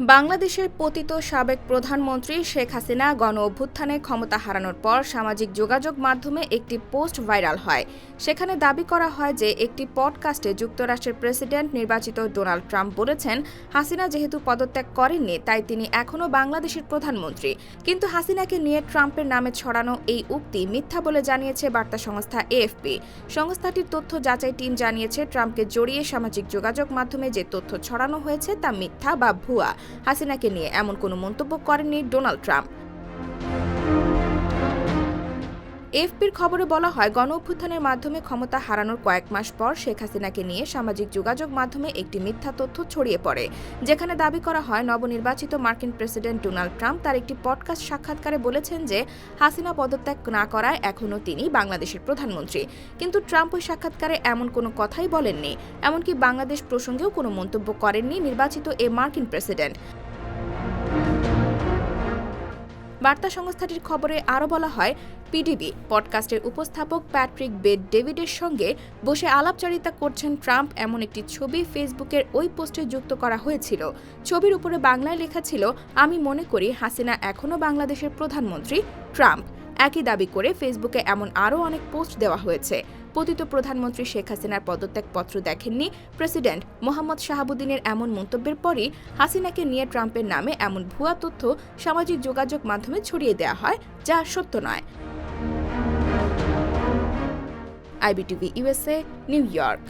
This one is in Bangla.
বাংলাদেশের পতিত সাবেক প্রধানমন্ত্রী শেখ হাসিনা গণ-অভ্যুত্থানে ক্ষমতা হারানোর পর সামাজিক যোগাযোগ মাধ্যমে একটি পোস্ট ভাইরাল হয়। সেখানে দাবি করা হয় যে একটি পডকাস্টে যুক্তরাষ্ট্রের প্রেসিডেন্ট নির্বাচিত ডোনাল্ড ট্রাম্প বলেছেন, হাসিনা যেহেতু পদত্যাগ করেননি তাই তিনি এখনও বাংলাদেশের প্রধানমন্ত্রী। কিন্তু হাসিনাকে নিয়ে ট্রাম্পের নামে ছড়ানো এই উক্তি মিথ্যা বলে জানিয়েছে বার্তা সংস্থা এএফপি। সংস্থাটির তথ্য যাচাই টিম জানিয়েছে, ট্রাম্পকে জড়িয়ে সামাজিক যোগাযোগ মাধ্যমে যে তথ্য ছড়ানো হয়েছে তা মিথ্যা বা ভুয়া। হাসিনাকে নিয়ে এমন কোনো মন্তব্য করেননি ডোনাল্ড ট্রাম্প। এএফপির খবরে বলা হয়, গণ-অভ্যুত্থানের মাধ্যমে ক্ষমতা হারানোর কয়েক মাস পর শেখ হাসিনাকে নিয়ে সামাজিক যোগাযোগ মাধ্যমে একটি মিথ্যা তথ্য ছড়িয়ে পড়ে, যেখানে দাবি করা হয় নবনির্বাচিত মার্কিন প্রেসিডেন্ট ডোনাল্ড ট্রাম্প তার একটি পডকাস্ট সাক্ষাৎকারে বলেছেন যে হাসিনা পদত্যাগ না করায় এখনও তিনি বাংলাদেশের প্রধানমন্ত্রী। কিন্তু ট্রাম্প ওই সাক্ষাৎকারে এমন কোনো কথাই বলেননি, এমনকি বাংলাদেশ প্রসঙ্গেও কোনো মন্তব্য করেননি নির্বাচিত এ মার্কিন প্রেসিডেন্ট। বার্তা সংস্থাটির খবরে আরও বলা হয়, পিডিবি পডকাস্টের উপস্থাপক প্যাট্রিক বেট ডেভিডের সঙ্গে বসে আলাপচারিতা করছেন ট্রাম্প এমন একটি ছবি ফেসবুকের ওই পোস্টে যুক্ত করা হয়েছিল। ছবির উপরে বাংলায় লেখা ছিল, আমি মনে করি হাসিনা এখনও বাংলাদেশের প্রধানমন্ত্রী ট্রাম্প। একই দাবি করে ফেসবুকে এমন আরও অনেক পোস্ট দেওয়া হয়েছে। পতিত প্রধানমন্ত্রী শেখ হাসিনার পদত্যাগপত্র দেখেননি প্রেসিডেন্ট মোহাম্মদ শাহাবুদ্দিনের এমন মন্তব্যের পরই হাসিনাকে নিয়ে ট্রাম্পের নামে এমন ভুয়া তথ্য সামাজিক যোগাযোগ মাধ্যমে ছড়িয়ে দেওয়া হয়, যা সত্য নয়। IBTV USA, new York.